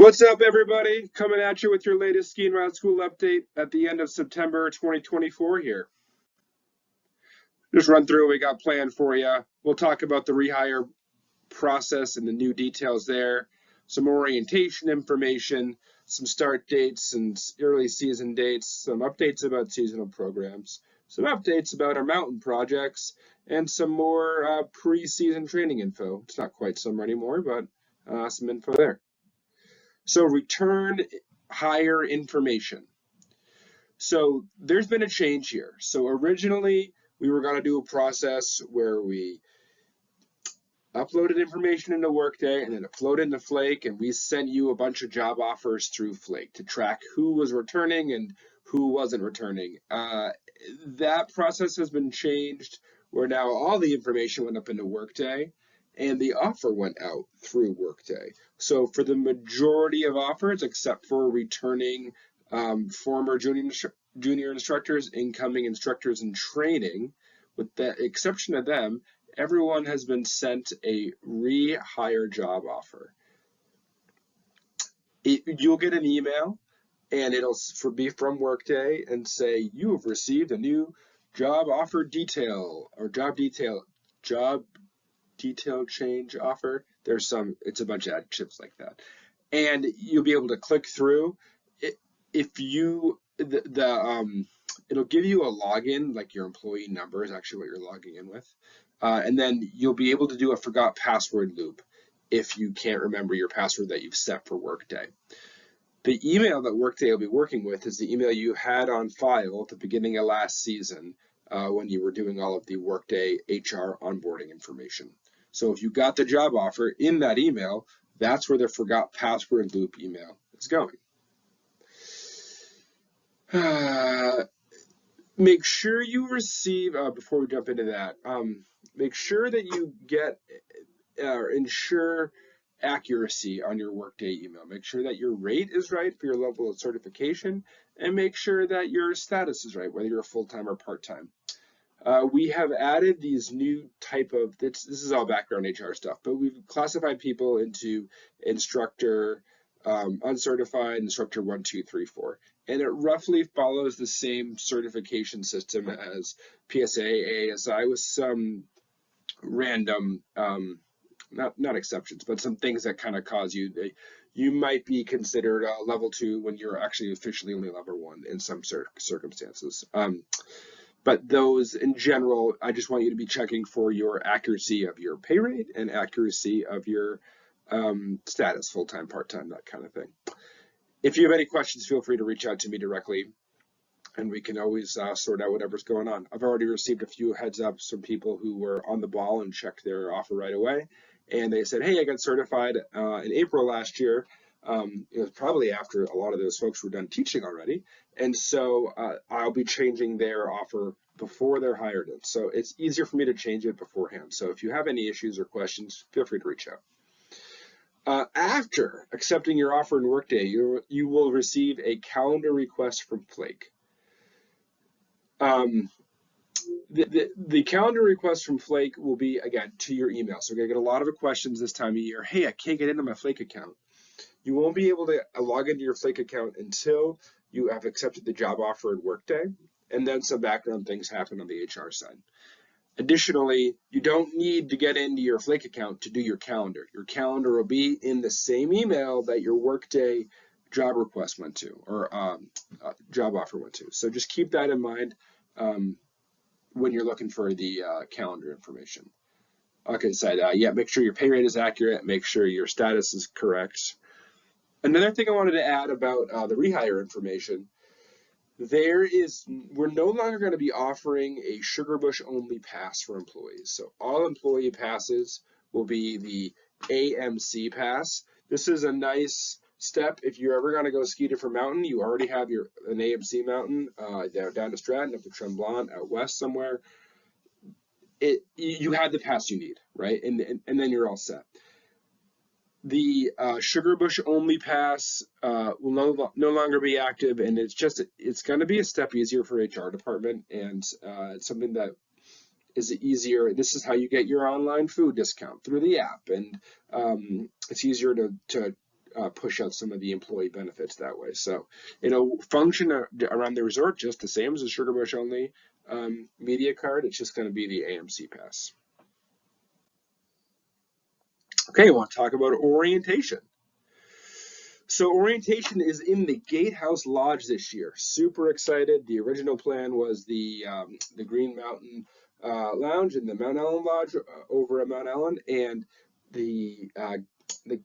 What's up, everybody? Coming at you with your latest Skiing Route School update at the end of September 2024 here. Just run through what we got planned for you. We'll talk about the rehire process and the new details there, some orientation information, some start dates and early season dates, some updates about seasonal programs, some updates about our mountain projects, and some more pre-season training info. It's not quite summer anymore, but some info there. So return hire information. So there's been a change here. So originally we were going to do a process where we uploaded information into Workday and then it flowed into Flake, and we sent you a bunch of job offers through Flake to track who was returning and who wasn't returning. That process has been changed where now all the information went up into Workday and the offer went out through Workday. So for the majority of offers, except for returning former junior instructors, incoming instructors in training, with the exception of them, everyone has been sent a rehire job offer. You'll get an email and it'll be from Workday and say, you have received a new job offer detail or job detail change offer. It's a bunch of adjectives like that. And you'll be able to click through. It'll give you a login, like your employee number is actually what you're logging in with. And then you'll be able to do a forgot password loop if you can't remember your password that you've set for Workday. The email that Workday will be working with is the email you had on file at the beginning of last season when you were doing all of the Workday HR onboarding information. So if you got the job offer in that email, that's where the forgot password loop email is going. Make sure you receive, before we jump into that, make sure that you get ensure accuracy on your Workday email. Make sure that your rate is right for your level of certification, and make sure that your status is right, whether you're full-time or part-time. We have added these new type of, this is all background HR stuff, but we've classified people into instructor, uncertified, instructor 1, 2, 3, 4. And it roughly follows the same certification system as PSA, ASI, with some random, not exceptions, but some things that kind of cause you might be considered a level 2 when you're actually officially only level 1 in some circumstances. But those in general, I just want you to be checking for your accuracy of your pay rate and accuracy of your status, full-time, part-time, that kind of thing. If you have any questions, feel free to reach out to me directly, and we can always sort out whatever's going on. I've already received a few heads up from people who were on the ball and checked their offer right away, and they said, hey, I got certified in April last year. It was probably after a lot of those folks were done teaching already, and so I'll be changing their offer before they're hired in. So it's easier for me to change it beforehand. So if you have any issues or questions, feel free to reach out. After accepting your offer in Workday, you will receive a calendar request from Flake. The calendar request from Flake will be, again, to your email. So we're going to get a lot of questions this time of year. Hey, I can't get into my Flake account. You won't be able to log into your Flake account until you have accepted the job offer in Workday, and then some background things happen on the HR side. Additionally, you don't need to get into your Flake account to do your calendar. Your calendar will be in the same email that your Workday job request went to, or job offer went to. So just keep that in mind when you're looking for the calendar information. Okay, so yeah, make sure your pay rate is accurate, make sure your status is correct. Another thing I wanted to add about the rehire information, we're no longer going to be offering a Sugarbush only pass for employees. So all employee passes will be the AMC pass. This is a nice step. If you're ever going to go ski different mountain, you already have an AMC mountain down to Stratton, up to Tremblant, out west somewhere. You have the pass you need, right? And then you're all set. The Sugarbush only pass will no longer be active, and it's going to be a step easier for HR department, and it's something that is easier. This is how you get your online food discount through the app, and it's easier to push out some of the employee benefits that way. So it'll function around the resort just the same as a Sugarbush only media card. It's just going to be the AMC pass. Okay, I want to talk about orientation. So orientation is in the Gatehouse Lodge this year. Super excited. The original plan was the Green Mountain Lounge and the Mount Ellen Lodge over at Mount Ellen, and the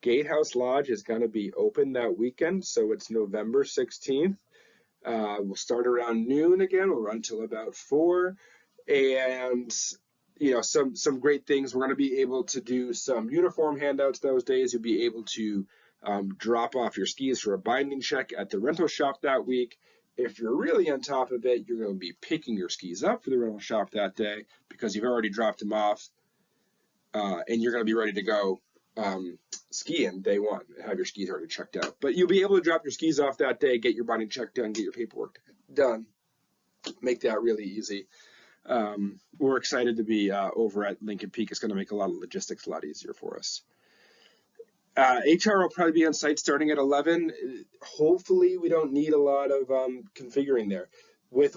Gatehouse Lodge is going to be open that weekend. So it's November 16th. We'll start around noon again. We'll run till about 4, and some great things. We're going to be able to do some uniform handouts those days. You'll be able to drop off your skis for a binding check at the rental shop that week. If you're really on top of it, you're going to be picking your skis up for the rental shop that day because you've already dropped them off, and you're going to be ready to go skiing day one and have your skis already checked out. But you'll be able to drop your skis off that day, get your binding check done, get your paperwork done, make that really easy. We're excited to be over at Lincoln Peak. It's going to make a lot of logistics a lot easier for us. HR will probably be on site starting at 11. Hopefully we don't need a lot of configuring there. With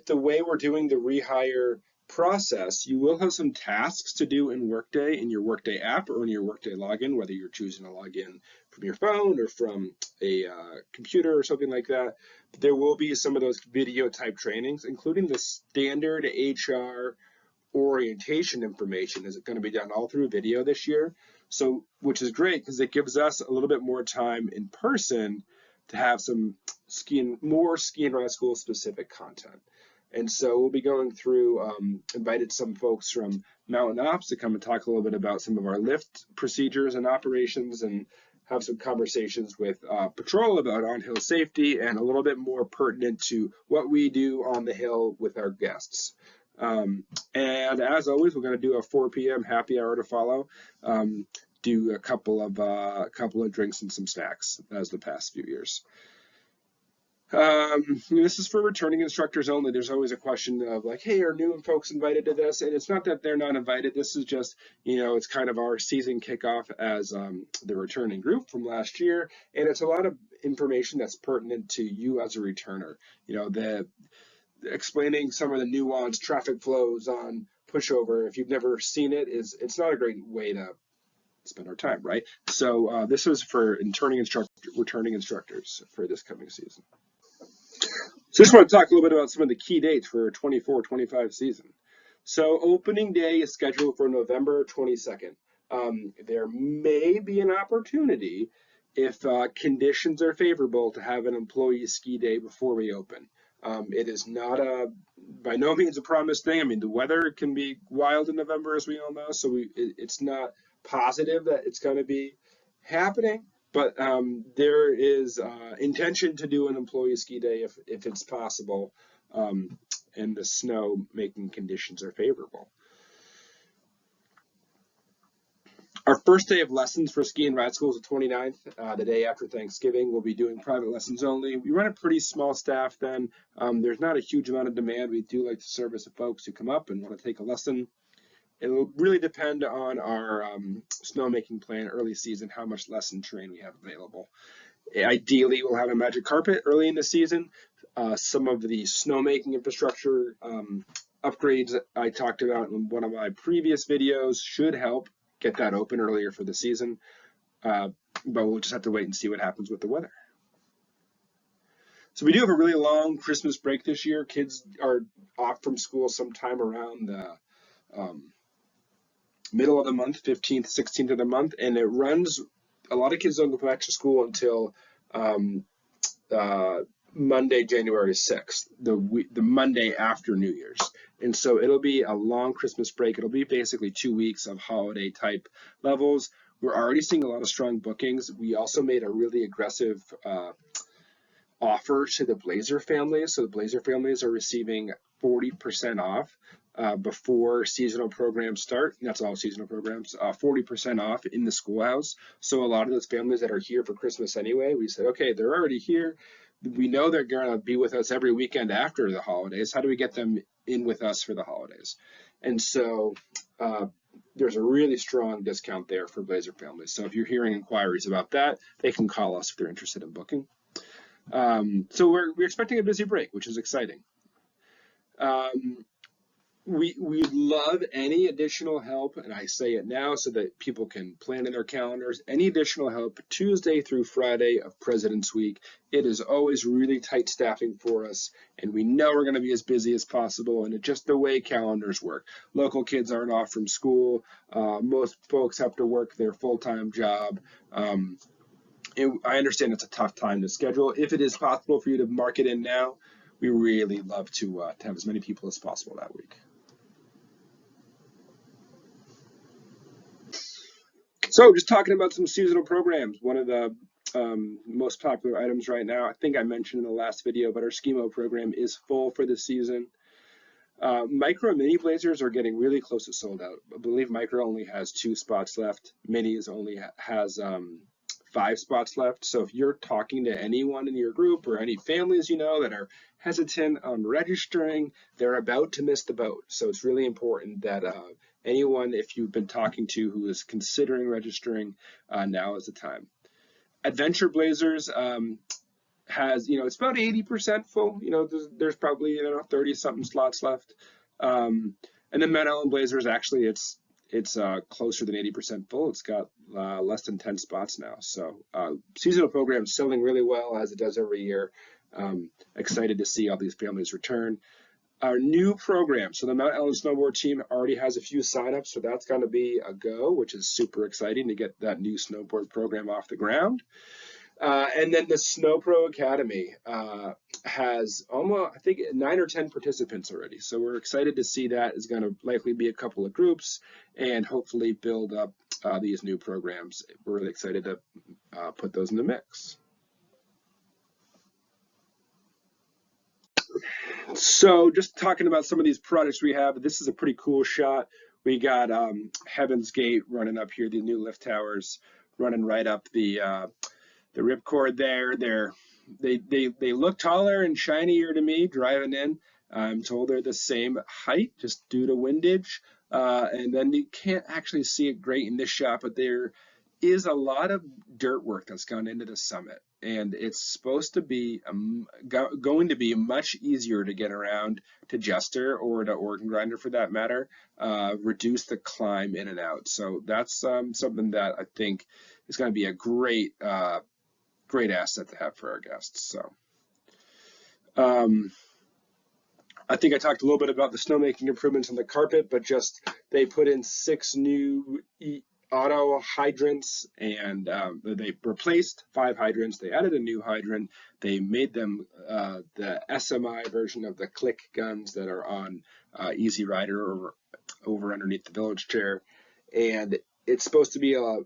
the way we're doing the rehire process, you will have some tasks to do in Workday, in your Workday app or in your Workday login, whether you're choosing to log in from your phone or from a computer or something like that. There will be some of those video type trainings, including the standard HR orientation information is going to be done all through video this year. So, which is great because it gives us a little bit more time in person to have some more ski and ride school specific content. And so we'll be going through, invited some folks from Mountain Ops to come and talk a little bit about some of our lift procedures and operations, and have some conversations with Patrol about on-hill safety and a little bit more pertinent to what we do on the hill with our guests. And as always, we're going to do a 4 p.m. happy hour to follow. Do a couple of drinks and some snacks as the past few years. This is for returning instructors only. There's always a question of like, hey, are new folks invited to this? And it's not that they're not invited. This is just, it's kind of our season kickoff as the returning group from last year. And it's a lot of information that's pertinent to you as a returner. Explaining some of the nuanced traffic flows on pushover. If you've never seen it, it's not a great way to spend our time, right? So this is for returning instructors for this coming season. So I just want to talk a little bit about some of the key dates for 24-25 season. So opening day is scheduled for November 22nd. There may be an opportunity if conditions are favorable to have an employee ski day before we open. It is not by no means a promised thing. I mean, the weather can be wild in November, as we all know, so it's not positive that it's going to be happening, but there is intention to do an employee ski day if it's possible, and the snow making conditions are favorable. Our first day of lessons for ski and ride school is the 29th, the day after Thanksgiving. We'll be doing private lessons only. We run a pretty small staff then. There's not a huge amount of demand. We do like to service the folks who come up and want to take a lesson. It'll really depend on our snowmaking plan early season, how much lesson terrain we have available. Ideally, we'll have a magic carpet early in the season. Some of the snowmaking infrastructure upgrades I talked about in one of my previous videos should help get that open earlier for the season, but we'll just have to wait and see what happens with the weather. So we do have a really long Christmas break this year. Kids are off from school sometime around the middle of the month, 15th, 16th of the month, and it runs, a lot of kids don't go back to school until Monday, January 6th, the Monday after New Year's. And so it'll be a long Christmas break. It'll be basically 2 weeks of holiday type levels. We're already seeing a lot of strong bookings. We also made a really aggressive offer to the Blazer families. So the Blazer families are receiving 40% off before seasonal programs start. That's all seasonal programs, 40% off in the schoolhouse. So a lot of those families that are here for Christmas anyway, we said, okay, they're already here. We know they're going to be with us every weekend after the holidays. How do we get them in with us for the holidays? And so there's a really strong discount there for Blazer families. So if you're hearing inquiries about that, they can call us if they're interested in booking. So we're expecting a busy break, which is exciting. We'd love any additional help, and I say it now so that people can plan in their calendars, any additional help Tuesday through Friday of President's Week. It is always really tight staffing for us, and we know we're going to be as busy as possible, and it's just the way calendars work. Local kids aren't off from school. Most folks have to work their full-time job. I understand it's a tough time to schedule. If it is possible for you to mark it in now, we really love to have as many people as possible that week. So just talking about some seasonal programs, one of the most popular items right now, I think I mentioned in the last video, but our Schemo program is full for the season. Micro and Mini Blazers are getting really close to sold out. I believe Micro only has 2 spots left. Minis only has 5 spots left. So if you're talking to anyone in your group or any families you know that are hesitant on registering, they're about to miss the boat. So it's really important that anyone, if you've been talking to who is considering registering, now is the time. Adventure Blazers has, it's about 80% full. There's probably 30-something slots left. And then Mount Ellen Blazers, actually, it's closer than 80% full. It's got less than 10 spots now. So seasonal program is selling really well, as it does every year. Excited to see all these families return. Our new program, so the Mount Ellen Snowboard team already has a few signups, so that's going to be a go, which is super exciting to get that new snowboard program off the ground. And then the Snow Pro Academy has almost, I think, 9 or 10 participants already. So we're excited to see that. Is going to likely be a couple of groups and hopefully build up these new programs. We're really excited to put those in the mix. So just talking about some of these projects we have, this is a pretty cool shot. We got Heaven's Gate running up here, the new lift towers running right up the ripcord there. They look taller and shinier to me driving in. I'm told they're the same height just due to windage. And then you can't actually see it great in this shot, but there is a lot of dirt work that's gone into the summit. And it's supposed to be going to be much easier to get around to Jester or to Organ Grinder for that matter, reduce the climb in and out. So that's something that I think is going to be a great asset to have for our guests. So I think I talked a little bit about the snowmaking improvements on the carpet, but just they put in 6 new auto hydrants, and they replaced 5 hydrants. They added a new hydrant. They made them the SMI version of the click guns that are on Easy Rider or over underneath the Village Chair. And it's supposed to be a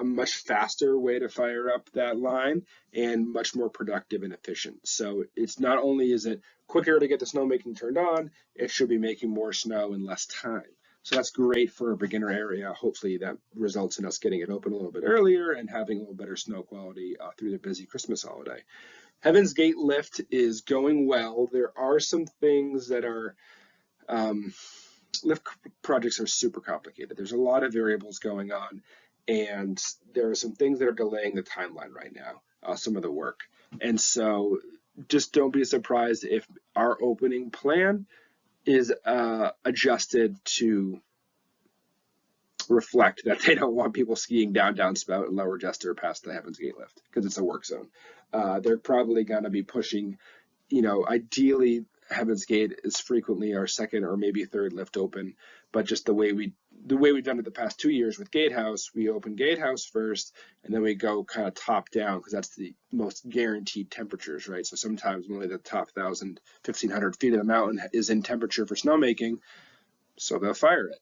much faster way to fire up that line and much more productive and efficient. So it's not only is it quicker to get the snowmaking turned on, it should be making more snow in less time. So that's great for a beginner area. Hopefully that results in us getting it open a little bit earlier and having a little better snow quality through the busy Christmas holiday. Heaven's Gate lift is going well. There are some things that are, lift projects are super complicated. There's a lot of variables going on, and there are some things that are delaying the timeline right now, some of the work. And so just don't be surprised if our opening plan is adjusted to reflect that they don't want people skiing down Spout and Lower Jester past the Heaven's Gate lift because it's a work zone. They're probably going to be pushing, ideally Heaven's Gate is frequently our second or maybe third lift open, but just the way we've done it the past 2 years with Gatehouse, we open Gatehouse first, and then we go kind of top down because that's the most guaranteed temperatures, right? So sometimes only the top 1,000, 1,500 feet of the mountain is in temperature for snowmaking, so they'll fire it.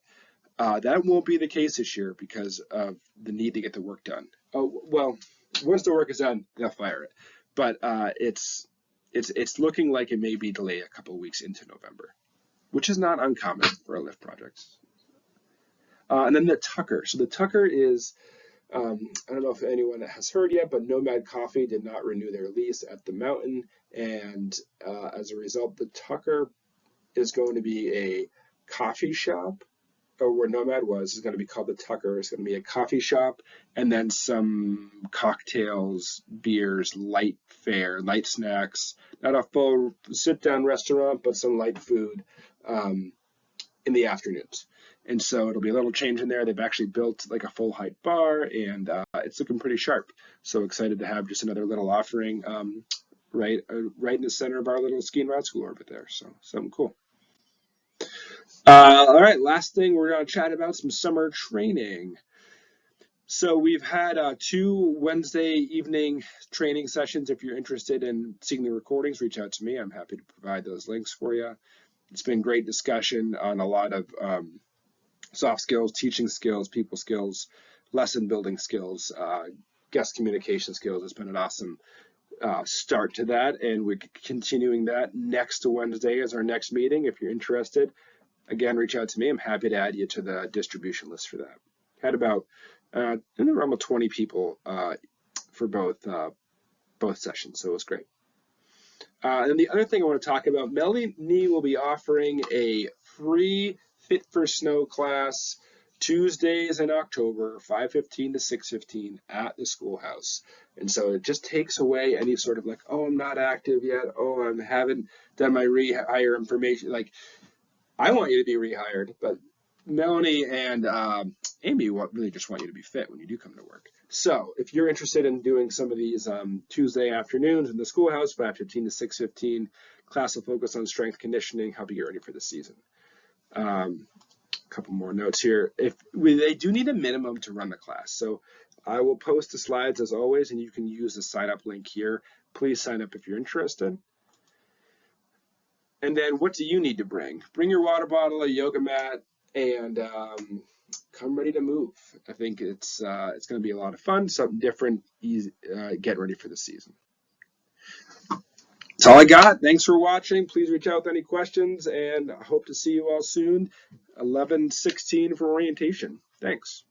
That won't be the case this year because of the need to get the work done. Oh, well, once the work is done, they'll fire it. But it's looking like it may be delayed a couple of weeks into November, which is not uncommon for a lift project. And then the Tucker. So the Tucker is, I don't know if anyone has heard yet, but Nomad Coffee did not renew their lease at the mountain. And as a result, the Tucker is going to be a coffee shop where Nomad was, is going to be called the Tucker. It's going to be a coffee shop and then some cocktails, beers, light fare, light snacks. Not a full sit-down restaurant, but some light food in the afternoons. And so it'll be a little change in there. They've actually built like a full height bar, and it's looking pretty sharp. So excited to have just another little offering right in the center of our little ski and rod school orbit there. So something cool. All right, last thing we're going to chat about some summer training. So we've had 2 Wednesday evening training sessions. If you're interested in seeing the recordings, reach out to me. I'm happy to provide those links for you. It's been great discussion on a lot of soft skills, teaching skills, people skills, lesson building skills, guest communication skills. It's been an awesome start to that, and we're continuing that. Next Wednesday is our next meeting. If you're interested, again, reach out to me. I'm happy to add you to the distribution list for that. Had about almost 20 people for both sessions, so it was great. And the other thing I want to talk about, Melanie will be offering a free Fit for Snow class Tuesdays in October, 5:15 to 6:15 at the schoolhouse. And so it just takes away any sort of like, oh, I'm not active yet. Oh, I haven't done my rehire information. Like, I want you to be rehired, but Melanie and Amy really just want you to be fit when you do come to work. So if you're interested in doing some of these Tuesday afternoons in the schoolhouse, 5:15 to 6:15, class will focus on strength conditioning, help you get ready for the season. A couple more notes here. They do need a minimum to run the class. So I will post the slides as always, and you can use the sign up link here. Please sign up if you're interested. And then what do you need to bring? Bring your water bottle, a yoga mat, and come ready to move. I think it's going to be a lot of fun, something different, easy, get ready for the season. That's all I got. Thanks for watching. Please reach out with any questions, and I hope to see you all soon. 11:16 for orientation. Thanks.